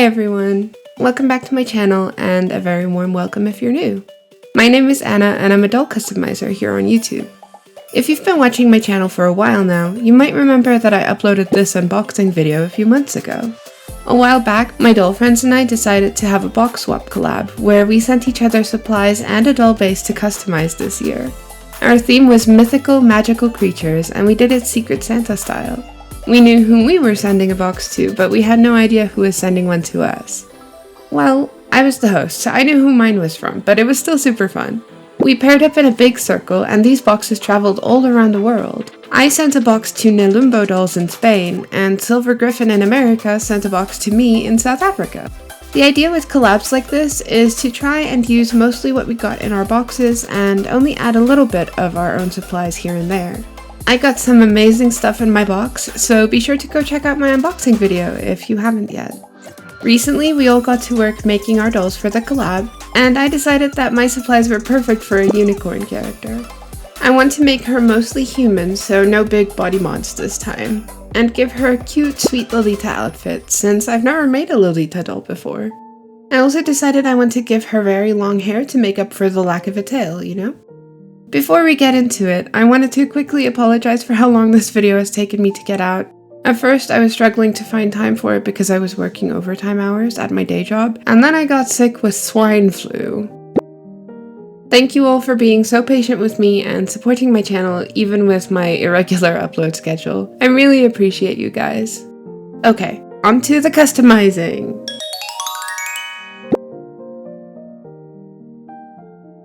Hi everyone! Welcome back to my channel and a very warm welcome if you're new. My name is Anna and I'm a doll customizer here on YouTube. If you've been watching my channel for a while now, you might remember that I uploaded this unboxing video a few months ago. A while back, my doll friends and I decided to have a box swap collab where we sent each other supplies and a doll base to customize this year. Our theme was mythical magical creatures and we did it Secret Santa style. We knew whom we were sending a box to, but we had no idea who was sending one to us. Well, I was the host, so I knew who mine was from, but it was still super fun. We paired up in a big circle and these boxes traveled all around the world. I sent a box to Nelumbo Dolls in Spain, and Silver Griffin in America sent a box to me in South Africa. The idea with collabs like this is to try and use mostly what we got in our boxes and only add a little bit of our own supplies here and there. I got some amazing stuff in my box, so be sure to go check out my unboxing video if you haven't yet. Recently, we all got to work making our dolls for the collab, and I decided that my supplies were perfect for a unicorn character. I want to make her mostly human, so no big body mods this time, and give her a cute, sweet Lolita outfit, since I've never made a Lolita doll before. I also decided I want to give her very long hair to make up for the lack of a tail, you know? Before we get into it, I wanted to quickly apologize for how long this video has taken me to get out. At first, I was struggling to find time for it because I was working overtime hours at my day job, and then I got sick with swine flu. Thank you all for being so patient with me and supporting my channel even with my irregular upload schedule. I really appreciate you guys. Okay, on to the customizing!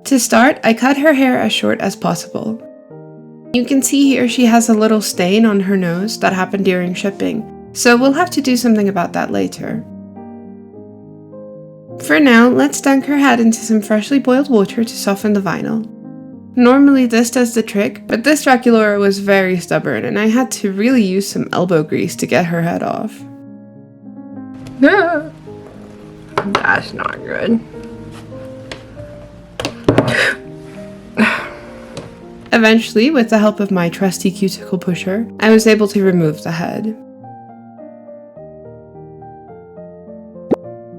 To start, I cut her hair as short as possible. You can see here she has a little stain on her nose that happened during shipping, so we'll have to do something about that later. For now, let's dunk her head into some freshly boiled water to soften the vinyl. Normally this does the trick, but this Draculaura was very stubborn and I had to really use some elbow grease to get her head off. That's not good. Eventually, with the help of my trusty cuticle pusher, I was able to remove the head.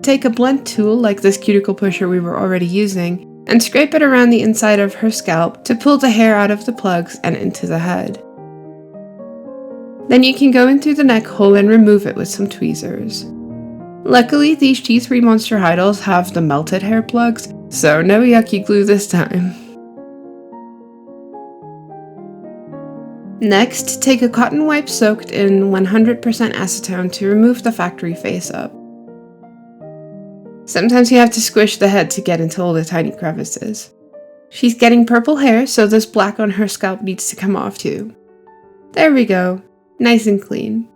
Take a blunt tool like this cuticle pusher we were already using, and scrape it around the inside of her scalp to pull the hair out of the plugs and into the head. Then you can go in through the neck hole and remove it with some tweezers. Luckily, these G3 Monster High dolls have the melted hair plugs, so no yucky glue this time. Next, take a cotton wipe soaked in 100% acetone to remove the factory face up. Sometimes you have to squish the head to get into all the tiny crevices. She's getting purple hair, so this black on her scalp needs to come off too. There we go, nice and clean.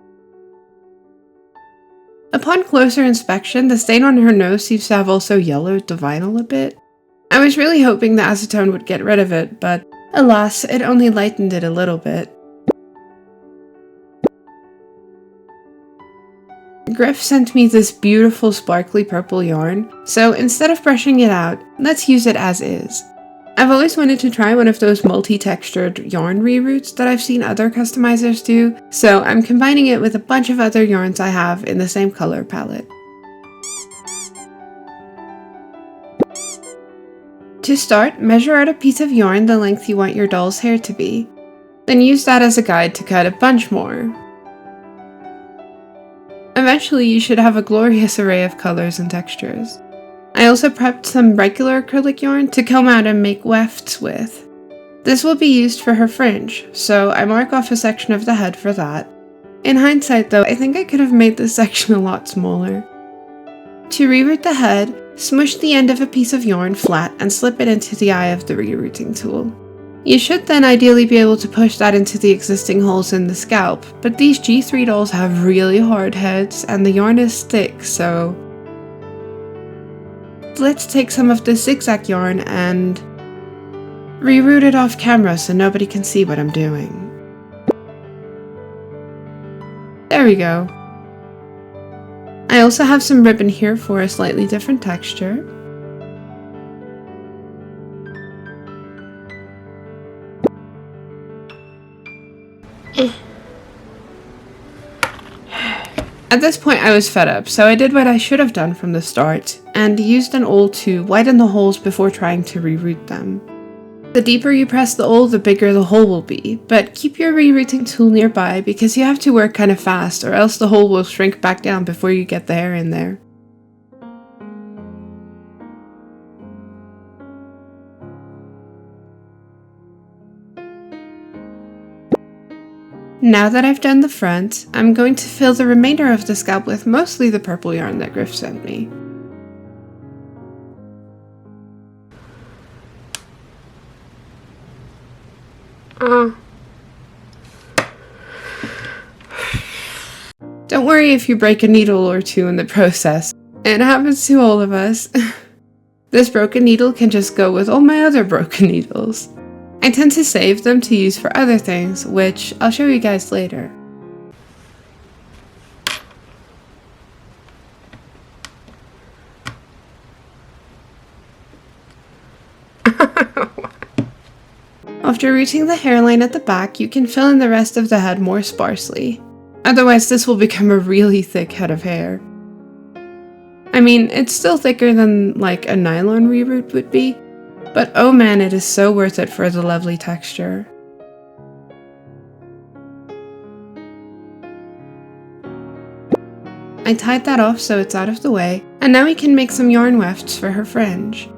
Upon closer inspection, the stain on her nose seems to have also yellowed the vinyl a bit. I was really hoping the acetone would get rid of it, but alas, it only lightened it a little bit. Griff sent me this beautiful sparkly purple yarn, so instead of brushing it out, let's use it as is. I've always wanted to try one of those multi-textured yarn reroots that I've seen other customizers do, so I'm combining it with a bunch of other yarns I have in the same color palette. To start, measure out a piece of yarn the length you want your doll's hair to be. Then use that as a guide to cut a bunch more. Eventually, you should have a glorious array of colors and textures. I also prepped some regular acrylic yarn to comb out and make wefts with. This will be used for her fringe, so I mark off a section of the head for that. In hindsight though, I think I could have made this section a lot smaller. To reroot the head, smush the end of a piece of yarn flat and slip it into the eye of the rerooting tool. You should then ideally be able to push that into the existing holes in the scalp, but these G3 dolls have really hard heads and the yarn is thick, so let's take some of the zigzag yarn and reroot it off camera so nobody can see what I'm doing. There we go. I also have some ribbon here for a slightly different texture. At this point I was fed up, so I did what I should have done from the start, and used an awl to widen the holes before trying to reroute them. The deeper you press the awl, the bigger the hole will be, but keep your rerouting tool nearby because you have to work kind of fast or else the hole will shrink back down before you get the hair in there. Now that I've done the front, I'm going to fill the remainder of the scalp with mostly the purple yarn that Griff sent me. Don't worry if you break a needle or two in the process. It happens to all of us. This broken needle can just go with all my other broken needles. I tend to save them to use for other things, which I'll show you guys later. After reaching the hairline at the back, you can fill in the rest of the head more sparsely. Otherwise, this will become a really thick head of hair. I mean, it's still thicker than like a nylon reroot would be, but oh man, it is so worth it for the lovely texture. I tied that off so it's out of the way, and now we can make some yarn wefts for her fringe.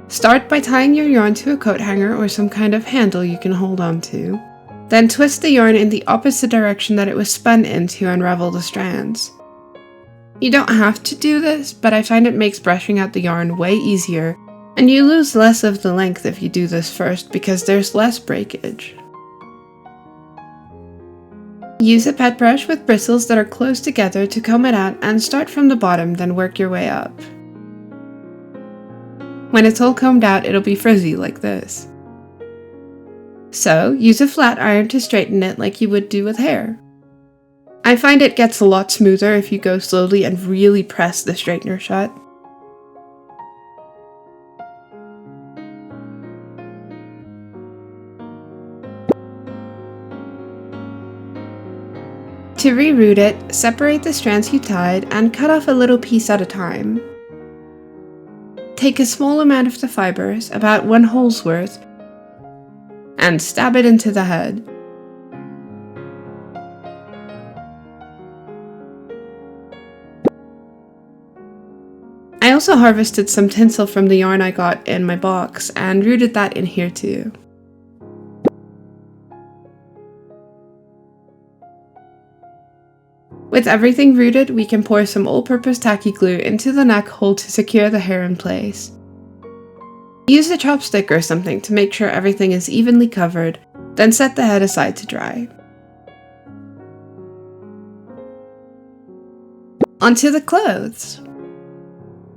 Start by tying your yarn to a coat hanger or some kind of handle you can hold on to. Then twist the yarn in the opposite direction that it was spun in to unravel the strands. You don't have to do this, but I find it makes brushing out the yarn way easier, and you lose less of the length if you do this first because there's less breakage. Use a pet brush with bristles that are close together to comb it out and start from the bottom, then work your way up. When it's all combed out, it'll be frizzy like this. So, use a flat iron to straighten it like you would do with hair. I find it gets a lot smoother if you go slowly and really press the straightener shut. To reroot it, separate the strands you tied and cut off a little piece at a time. Take a small amount of the fibers, about 1 hole's worth, and stab it into the head. I also harvested some tinsel from the yarn I got in my box and rooted that in here too. With everything rooted, we can pour some all-purpose tacky glue into the neck hole to secure the hair in place. Use a chopstick or something to make sure everything is evenly covered, then set the head aside to dry. Onto the clothes!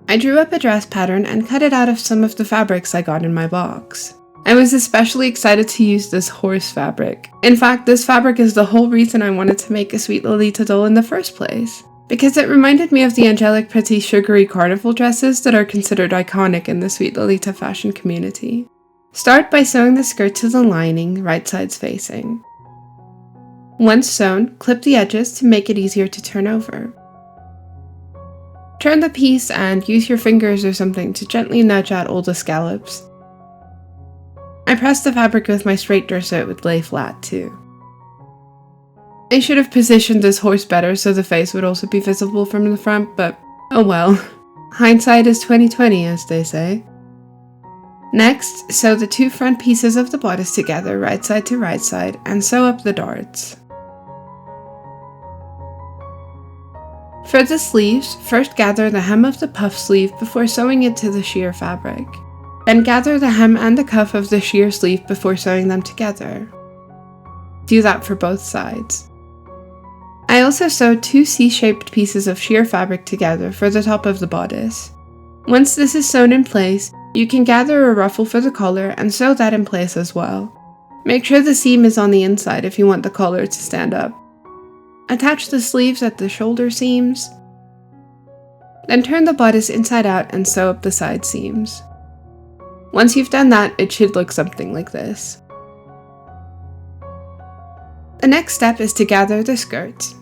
I drew up a dress pattern and cut it out of some of the fabrics I got in my box. I was especially excited to use this horse fabric. In fact, this fabric is the whole reason I wanted to make a Sweet Lolita doll in the first place, because it reminded me of the angelic pretty sugary carnival dresses that are considered iconic in the Sweet Lolita fashion community. Start by sewing the skirt to the lining, right sides facing. Once sewn, clip the edges to make it easier to turn over. Turn the piece and use your fingers or something to gently nudge out all the scallops. I pressed the fabric with my straightener so it would lay flat too. I should have positioned this horse better so the face would also be visible from the front, but oh well. Hindsight is 20/20, as they say. Next, sew the 2 front pieces of the bodice together right side to right side and sew up the darts. For the sleeves, first gather the hem of the puff sleeve before sewing it to the sheer fabric. Then gather the hem and the cuff of the sheer sleeve before sewing them together. Do that for both sides. I also sewed 2 C-shaped pieces of sheer fabric together for the top of the bodice. Once this is sewn in place, you can gather a ruffle for the collar and sew that in place as well. Make sure the seam is on the inside if you want the collar to stand up. Attach the sleeves at the shoulder seams. Then turn the bodice inside out and sew up the side seams. Once you've done that, it should look something like this. The next step is to gather the skirt.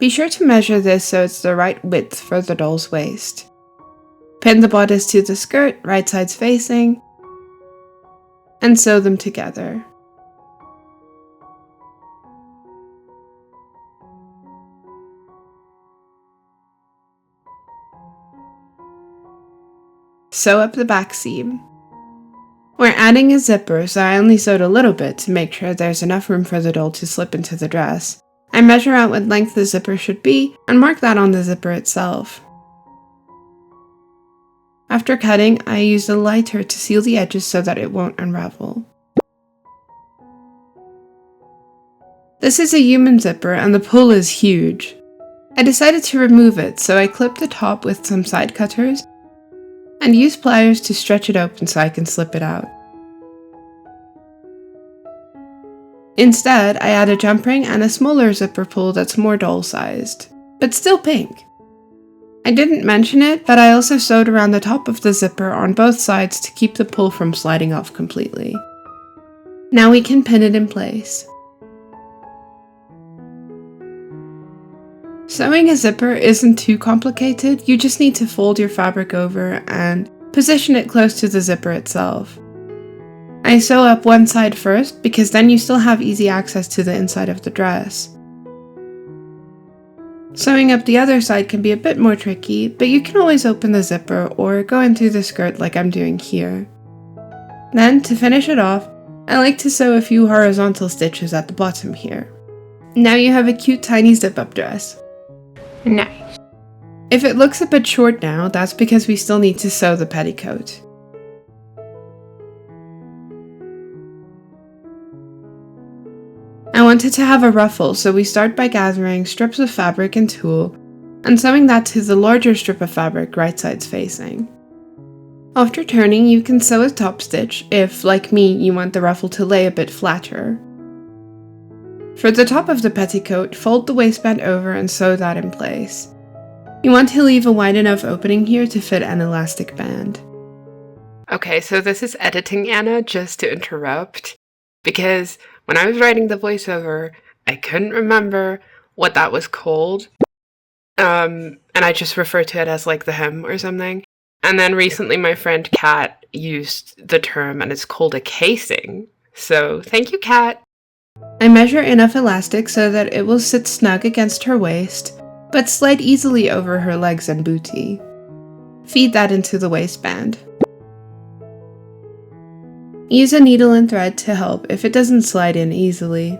Be sure to measure this so it's the right width for the doll's waist. Pin the bodice to the skirt, right sides facing, and sew them together. Sew up the back seam. We're adding a zipper, so I only sewed a little bit to make sure there's enough room for the doll to slip into the dress. I measure out what length the zipper should be and mark that on the zipper itself. After cutting, I used a lighter to seal the edges so that it won't unravel. This is a human zipper and the pull is huge. I decided to remove it, so I clipped the top with some side cutters and use pliers to stretch it open so I can slip it out. Instead, I add a jump ring and a smaller zipper pull that's more doll-sized, but still pink. I didn't mention it, but I also sewed around the top of the zipper on both sides to keep the pull from sliding off completely. Now we can pin it in place. Sewing a zipper isn't too complicated, you just need to fold your fabric over and position it close to the zipper itself. I sew up one side first because then you still have easy access to the inside of the dress. Sewing up the other side can be a bit more tricky, but you can always open the zipper or go in through the skirt like I'm doing here. Then, to finish it off, I like to sew a few horizontal stitches at the bottom here. Now you have a cute tiny zip-up dress. Nice. If it looks a bit short now, that's because we still need to sew the petticoat. I wanted to have a ruffle, so we start by gathering strips of fabric and tulle and sewing that to the larger strip of fabric right sides facing. After turning, you can sew a top stitch if, like me, you want the ruffle to lay a bit flatter. For the top of the petticoat, fold the waistband over and sew that in place. You want to leave a wide enough opening here to fit an elastic band. Okay, so this is editing Anna, just to interrupt, because when I was writing the voiceover, I couldn't remember what that was called, and I just referred to it as like the hem or something. And then recently my friend Kat used the term and it's called a casing. So thank you, Kat. I measure enough elastic so that it will sit snug against her waist, but slide easily over her legs and booty. Feed that into the waistband. Use a needle and thread to help if it doesn't slide in easily.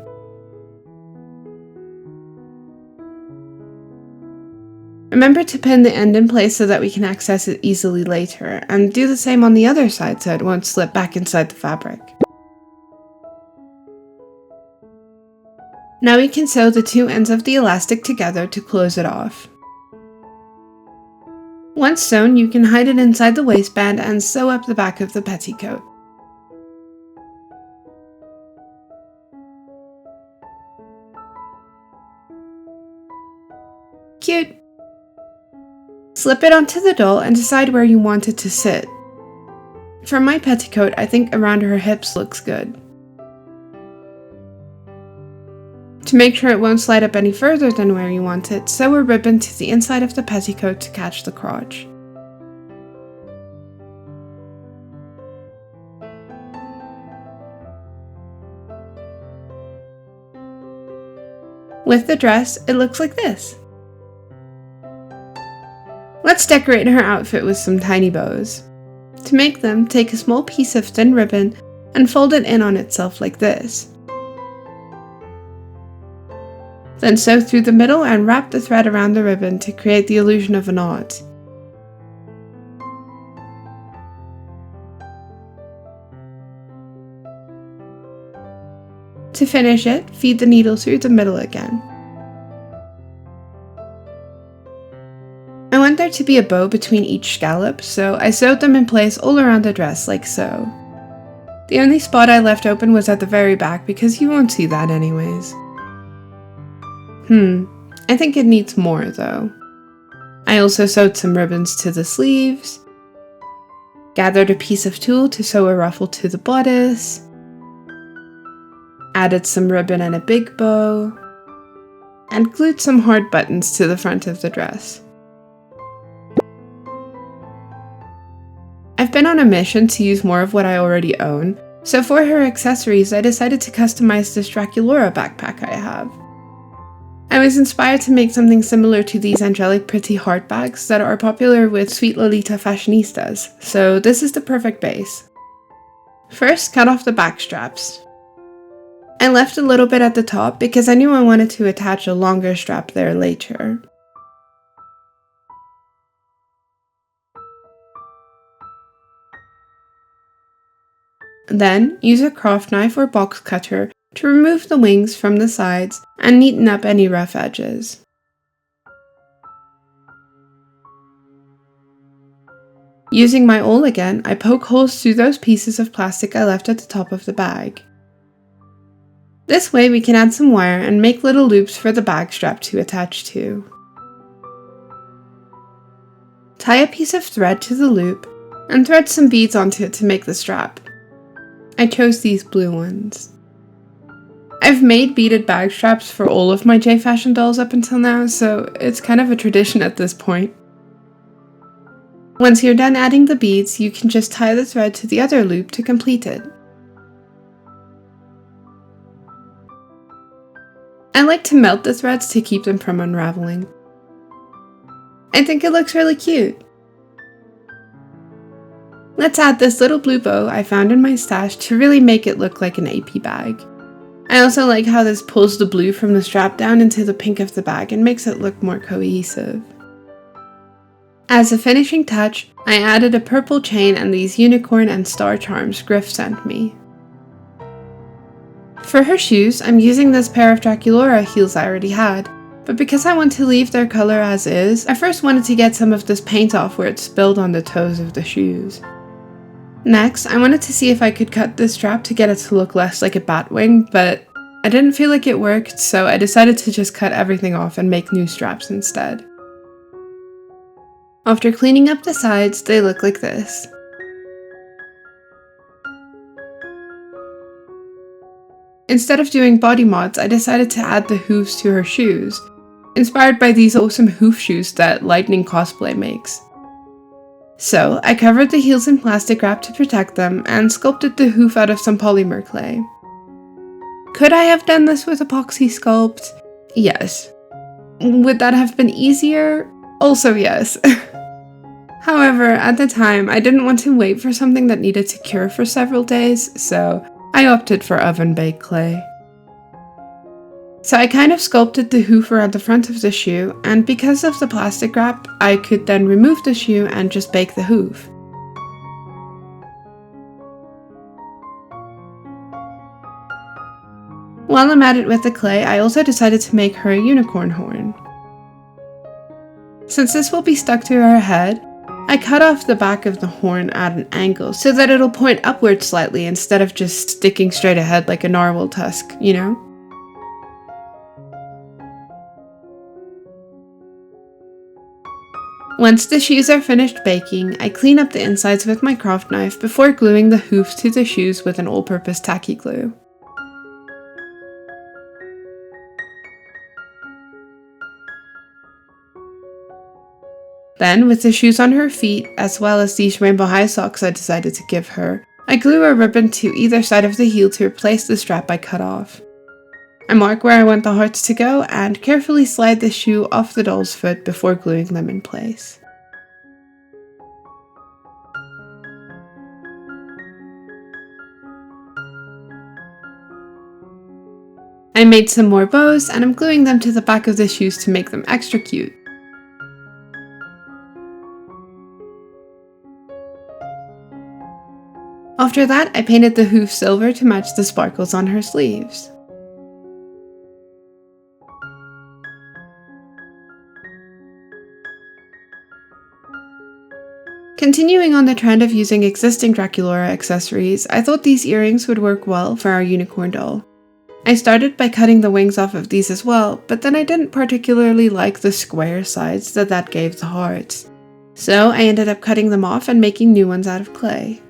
Remember to pin the end in place so that we can access it easily later, and do the same on the other side so it won't slip back inside the fabric. Now we can sew the two ends of the elastic together to close it off. Once sewn, you can hide it inside the waistband and sew up the back of the petticoat. Cute! Slip it onto the doll and decide where you want it to sit. For my petticoat, I think around her hips looks good. To make sure it won't slide up any further than where you want it, sew a ribbon to the inside of the petticoat to catch the crotch. With the dress, it looks like this. Let's decorate her outfit with some tiny bows. To make them, take a small piece of thin ribbon and fold it in on itself like this. Then sew through the middle and wrap the thread around the ribbon to create the illusion of a knot. To finish it, feed the needle through the middle again. I want there to be a bow between each scallop, so I sewed them in place all around the dress like so. The only spot I left open was at the very back because you won't see that anyways. I think it needs more though. I also sewed some ribbons to the sleeves, gathered a piece of tulle to sew a ruffle to the bodice, added some ribbon and a big bow, and glued some hard buttons to the front of the dress. I've been on a mission to use more of what I already own, so for her accessories I decided to customize this Draculaura backpack I have. I was inspired to make something similar to these angelic pretty heart bags that are popular with sweet Lolita fashionistas, so this is the perfect base. First, cut off the back straps. I left a little bit at the top because I knew I wanted to attach a longer strap there later. Then, use a craft knife or box cutter to remove the wings from the sides and neaten up any rough edges. Using my awl again, I poke holes through those pieces of plastic I left at the top of the bag. This way we can add some wire and make little loops for the bag strap to attach to. Tie a piece of thread to the loop and thread some beads onto it to make the strap. I chose these blue ones. I've made beaded bag straps for all of my J-Fashion dolls up until now, so it's kind of a tradition at this point. Once you're done adding the beads, you can just tie the thread to the other loop to complete it. I like to melt the threads to keep them from unraveling. I think it looks really cute. Let's add this little blue bow I found in my stash to really make it look like an AP bag. I also like how this pulls the blue from the strap down into the pink of the bag and makes it look more cohesive. As a finishing touch, I added a purple chain and these unicorn and star charms Griff sent me. For her shoes, I'm using this pair of Draculaura heels I already had, but because I want to leave their color as is, I first wanted to get some of this paint off where it spilled on the toes of the shoes. Next, I wanted to see if I could cut this strap to get it to look less like a bat wing, but I didn't feel like it worked, so I decided to just cut everything off and make new straps instead. After cleaning up the sides, they look like this. Instead of doing body mods, I decided to add the hooves to her shoes, inspired by these awesome hoof shoes that Lightning Cosplay makes. So, I covered the heels in plastic wrap to protect them and sculpted the hoof out of some polymer clay. Could I have done this with epoxy sculpt? Yes. Would that have been easier? Also yes. However, at the time, I didn't want to wait for something that needed to cure for several days, so I opted for oven-baked clay. So I kind of sculpted the hoof around the front of the shoe, and because of the plastic wrap, I could then remove the shoe and just bake the hoof. While I'm at it with the clay, I also decided to make her a unicorn horn. Since this will be stuck to her head, I cut off the back of the horn at an angle so that it'll point upward slightly instead of just sticking straight ahead like a narwhal tusk, you know? Once the shoes are finished baking, I clean up the insides with my craft knife before gluing the hoofs to the shoes with an all-purpose tacky glue. Then, with the shoes on her feet, as well as these rainbow high socks I decided to give her, I glue a ribbon to either side of the heel to replace the strap I cut off. I mark where I want the hearts to go and carefully slide the shoe off the doll's foot before gluing them in place. I made some more bows and I'm gluing them to the back of the shoes to make them extra cute. After that, I painted the hoof silver to match the sparkles on her sleeves. Continuing on the trend of using existing Draculaura accessories, I thought these earrings would work well for our unicorn doll. I started by cutting the wings off of these as well, but then I didn't particularly like the square sides that gave the hearts. So I ended up cutting them off and making new ones out of clay.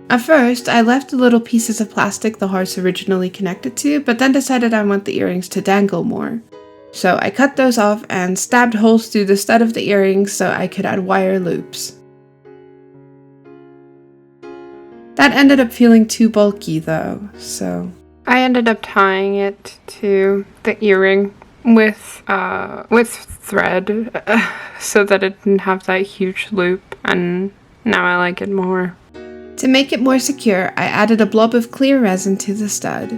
At first, I left the little pieces of plastic the hearts originally connected to, but then decided I want the earrings to dangle more. So I cut those off and stabbed holes through the stud of the earrings so I could add wire loops. That ended up feeling too bulky though, so I ended up tying it to the earring with thread so that it didn't have that huge loop, and now I like it more. To make it more secure, I added a blob of clear resin to the stud.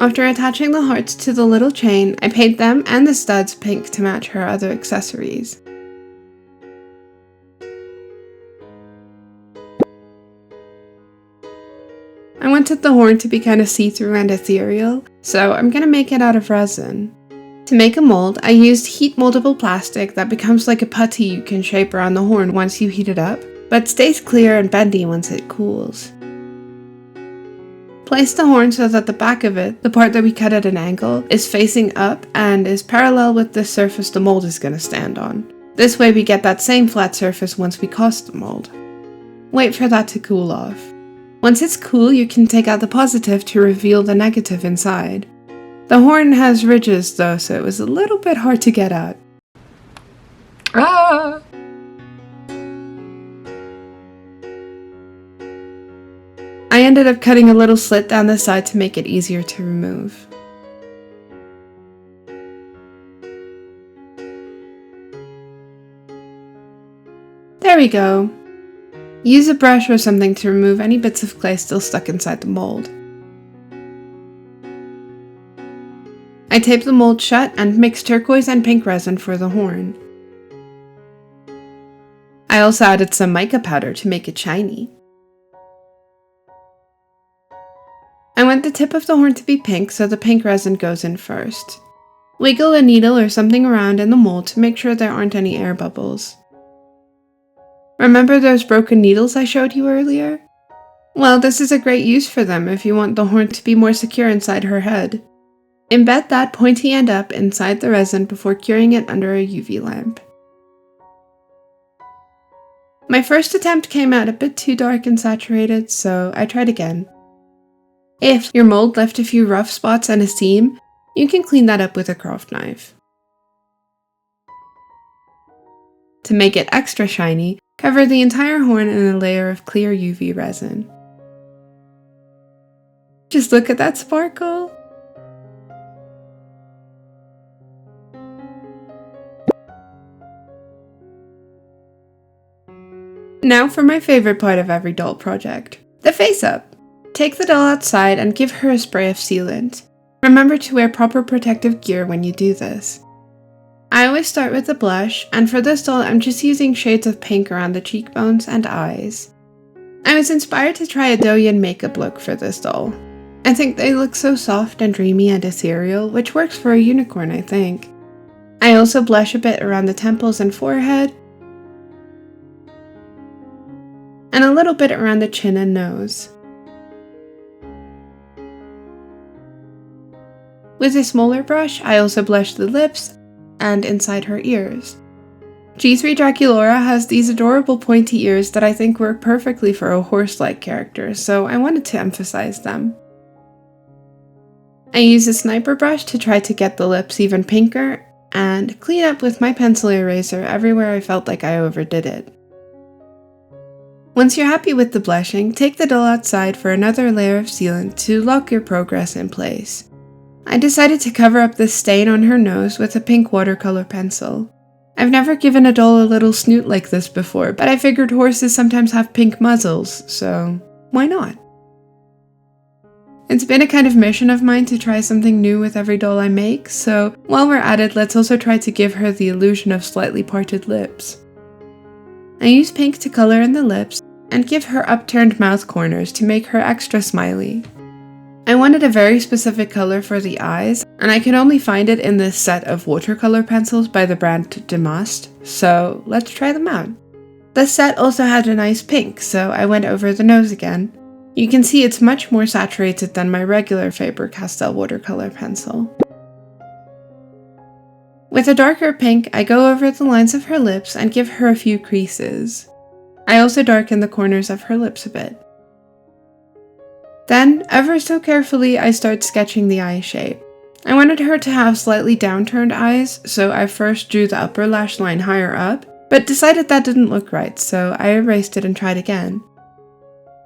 After attaching the hearts to the little chain, I paint them and the studs pink to match her other accessories. I wanted the horn to be kind of see-through and ethereal, so I'm gonna make it out of resin. To make a mold, I used heat moldable plastic that becomes like a putty you can shape around the horn once you heat it up, but stays clear and bendy once it cools. Place the horn so that the back of it, the part that we cut at an angle, is facing up and is parallel with the surface the mold is gonna stand on. This way we get that same flat surface once we cast the mold. Wait for that to cool off. Once it's cool, you can take out the positive to reveal the negative inside. The horn has ridges though, so it was a little bit hard to get at. Ah! I ended up cutting a little slit down the side to make it easier to remove. There we go. Use a brush or something to remove any bits of clay still stuck inside the mold. I taped the mold shut and mixed turquoise and pink resin for the horn. I also added some mica powder to make it shiny. I want the tip of the horn to be pink, so the pink resin goes in first. Wiggle a needle or something around in the mold to make sure there aren't any air bubbles. Remember those broken needles I showed you earlier? Well, this is a great use for them if you want the horn to be more secure inside her head. Embed that pointy end up inside the resin before curing it under a UV lamp. My first attempt came out a bit too dark and saturated, so I tried again. If your mold left a few rough spots and a seam, you can clean that up with a craft knife. To make it extra shiny, cover the entire horn in a layer of clear UV resin. Just look at that sparkle! Now for my favorite part of every doll project, the face-up. Take the doll outside and give her a spray of sealant. Remember to wear proper protective gear when you do this. I always start with the blush, and for this doll I'm just using shades of pink around the cheekbones and eyes. I was inspired to try a DollyAnna makeup look for this doll. I think they look so soft and dreamy and ethereal, which works for a unicorn, I think. I also blush a bit around the temples and forehead, and a little bit around the chin and nose. With a smaller brush, I also blush the lips and inside her ears. G3 Draculaura has these adorable pointy ears that I think work perfectly for a horse-like character, so I wanted to emphasize them. I use a sniper brush to try to get the lips even pinker, and clean up with my pencil eraser everywhere I felt like I overdid it. Once you're happy with the blushing, take the doll outside for another layer of sealant to lock your progress in place. I decided to cover up this stain on her nose with a pink watercolor pencil. I've never given a doll a little snoot like this before, but I figured horses sometimes have pink muzzles, so why not? It's been a kind of mission of mine to try something new with every doll I make, so while we're at it, let's also try to give her the illusion of slightly parted lips. I use pink to color in the lips and give her upturned mouth corners to make her extra smiley. I wanted a very specific color for the eyes, and I could only find it in this set of watercolor pencils by the brand Demust, so let's try them out. This set also had a nice pink, so I went over the nose again. You can see it's much more saturated than my regular Faber-Castell watercolor pencil. With a darker pink, I go over the lines of her lips and give her a few creases. I also darken the corners of her lips a bit. Then, ever so carefully, I start sketching the eye shape. I wanted her to have slightly downturned eyes, so I first drew the upper lash line higher up, but decided that didn't look right, so I erased it and tried again.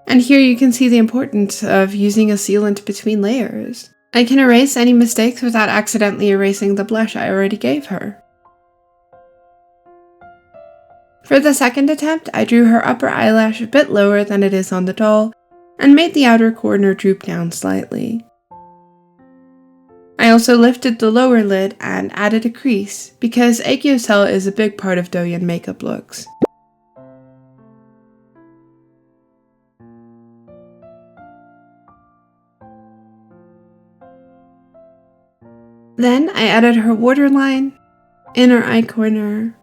And here you can see the importance of using a sealant between layers. I can erase any mistakes without accidentally erasing the blush I already gave her. For the second attempt, I drew her upper eyelash a bit lower than it is on the doll, and made the outer corner droop down slightly. I also lifted the lower lid and added a crease, because aegyo cell is a big part of Douyin makeup looks. Then I added her waterline, inner eye corner,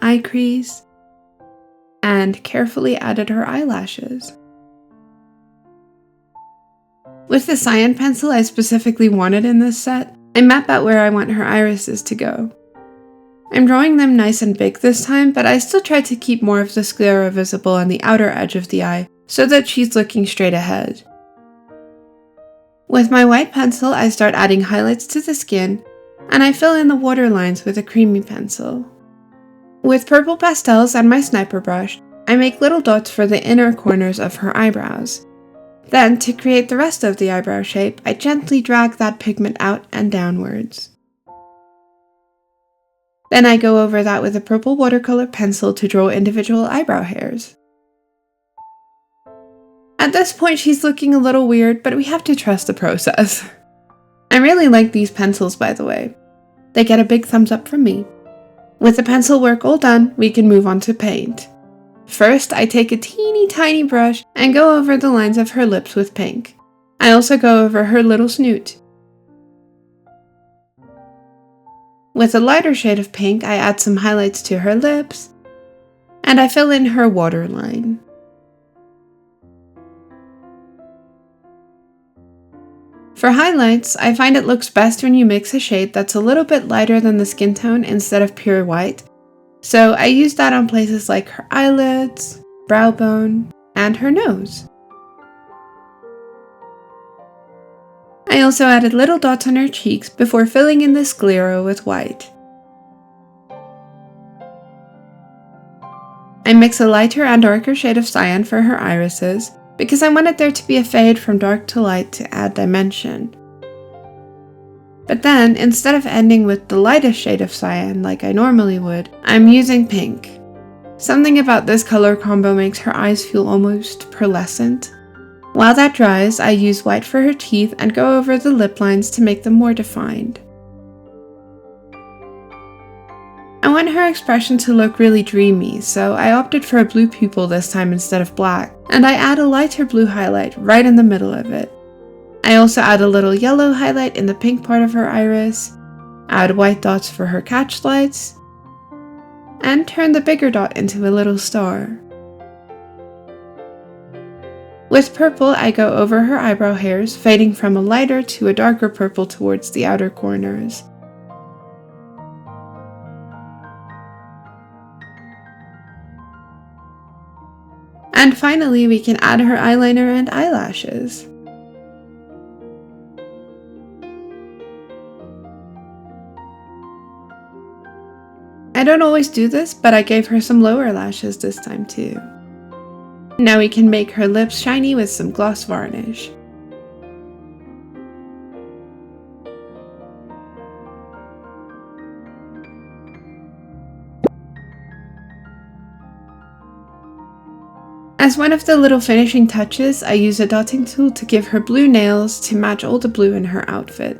eye crease, and carefully added her eyelashes. With the cyan pencil I specifically wanted in this set, I map out where I want her irises to go. I'm drawing them nice and big this time, but I still tried to keep more of the sclera visible on the outer edge of the eye so that she's looking straight ahead. With my white pencil, I start adding highlights to the skin, and I fill in the waterlines with a creamy pencil. With purple pastels and my sniper brush, I make little dots for the inner corners of her eyebrows. Then, to create the rest of the eyebrow shape, I gently drag that pigment out and downwards. Then I go over that with a purple watercolor pencil to draw individual eyebrow hairs. At this point she's looking a little weird, but we have to trust the process. I really like these pencils, by the way. They get a big thumbs up from me. With the pencil work all done, we can move on to paint. First, I take a teeny tiny brush and go over the lines of her lips with pink. I also go over her little snoot. With a lighter shade of pink, I add some highlights to her lips, and I fill in her waterline. For highlights, I find it looks best when you mix a shade that's a little bit lighter than the skin tone instead of pure white, so I use that on places like her eyelids, brow bone, and her nose. I also added little dots on her cheeks before filling in the sclera with white. I mix a lighter and darker shade of cyan for her irises, because I wanted there to be a fade from dark to light to add dimension. But then, instead of ending with the lightest shade of cyan like I normally would, I'm using pink. Something about this color combo makes her eyes feel almost pearlescent. While that dries, I use white for her teeth and go over the lip lines to make them more defined. I want her expression to look really dreamy, so I opted for a blue pupil this time instead of black, and I add a lighter blue highlight right in the middle of it. I also add a little yellow highlight in the pink part of her iris, add white dots for her catch lights, and turn the bigger dot into a little star. With purple, I go over her eyebrow hairs, fading from a lighter to a darker purple towards the outer corners. And finally, we can add her eyeliner and eyelashes. I don't always do this, but I gave her some lower lashes this time too. Now we can make her lips shiny with some gloss varnish. As one of the little finishing touches, I use a dotting tool to give her blue nails to match all the blue in her outfit.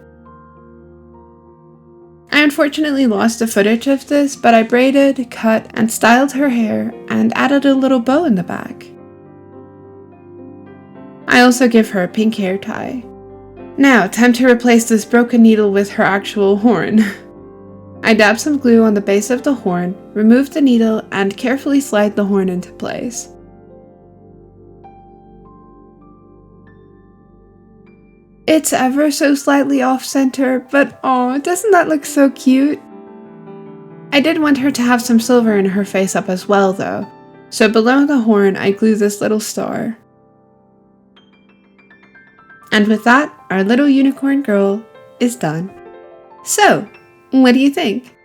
I unfortunately lost the footage of this, but I braided, cut, and styled her hair and added a little bow in the back. I also give her a pink hair tie. Now, time to replace this broken needle with her actual horn. I dab some glue on the base of the horn, remove the needle, and carefully slide the horn into place. It's ever so slightly off-center, but oh, doesn't that look so cute? I did want her to have some silver in her face up as well though, so below the horn I glue this little star. And with that, our little unicorn girl is done. So, what do you think?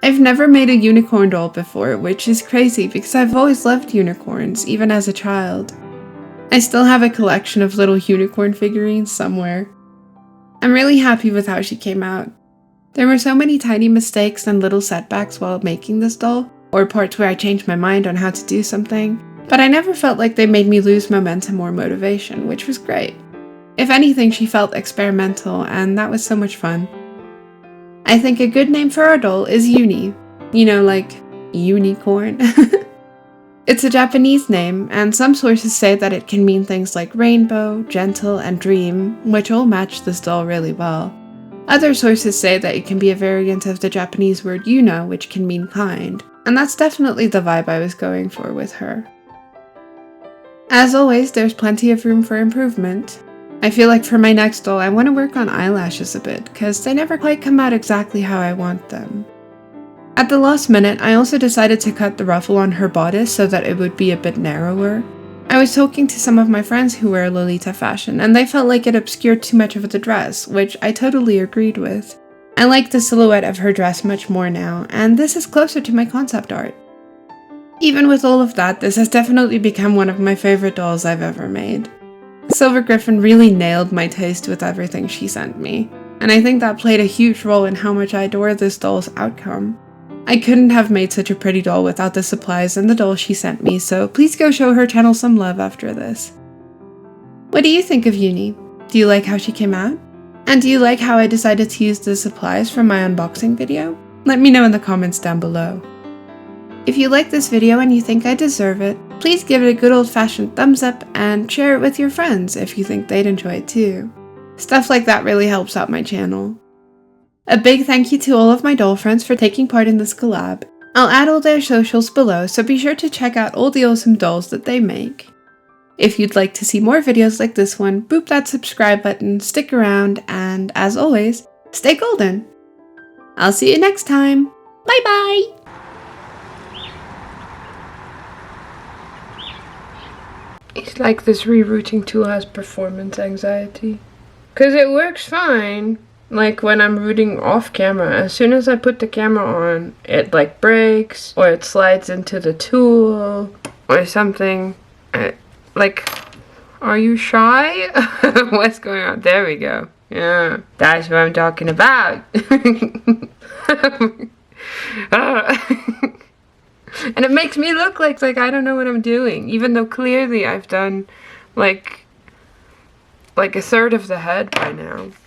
I've never made a unicorn doll before, which is crazy because I've always loved unicorns, even as a child. I still have a collection of little unicorn figurines somewhere. I'm really happy with how she came out. There were so many tiny mistakes and little setbacks while making this doll, or parts where I changed my mind on how to do something, but I never felt like they made me lose momentum or motivation, which was great. If anything, she felt experimental, and that was so much fun. I think a good name for our doll is Yuni. You know, like unicorn. It's a Japanese name, and some sources say that it can mean things like rainbow, gentle, and dream, which all match this doll really well. Other sources say that it can be a variant of the Japanese word yuna, which can mean kind, and that's definitely the vibe I was going for with her. As always, there's plenty of room for improvement. I feel like for my next doll, I want to work on eyelashes a bit, because they never quite come out exactly how I want them. At the last minute, I also decided to cut the ruffle on her bodice so that it would be a bit narrower. I was talking to some of my friends who wear Lolita fashion, and they felt like it obscured too much of the dress, which I totally agreed with. I like the silhouette of her dress much more now, and this is closer to my concept art. Even with all of that, this has definitely become one of my favorite dolls I've ever made. Silver Griffin really nailed my taste with everything she sent me, and I think that played a huge role in how much I adore this doll's outcome. I couldn't have made such a pretty doll without the supplies and the doll she sent me, so please go show her channel some love after this. What do you think of Yuni? Do you like how she came out? And do you like how I decided to use the supplies from my unboxing video? Let me know in the comments down below. If you like this video and you think I deserve it, please give it a good old-fashioned thumbs up and share it with your friends if you think they'd enjoy it too. Stuff like that really helps out my channel. A big thank you to all of my doll friends for taking part in this collab. I'll add all their socials below, so be sure to check out all the awesome dolls that they make. If you'd like to see more videos like this one, boop that subscribe button, stick around, and as always, stay golden! I'll see you next time! Bye bye! It's like this rerouting tool has performance anxiety. 'Cause it works fine. Like when I'm rooting off camera, as soon as I put the camera on, it like breaks, or it slides into the tool, or something. Like, are you shy? What's going on? There we go. Yeah, that's what I'm talking about. And it makes me look like I don't know what I'm doing, even though clearly I've done like a third of the head by now.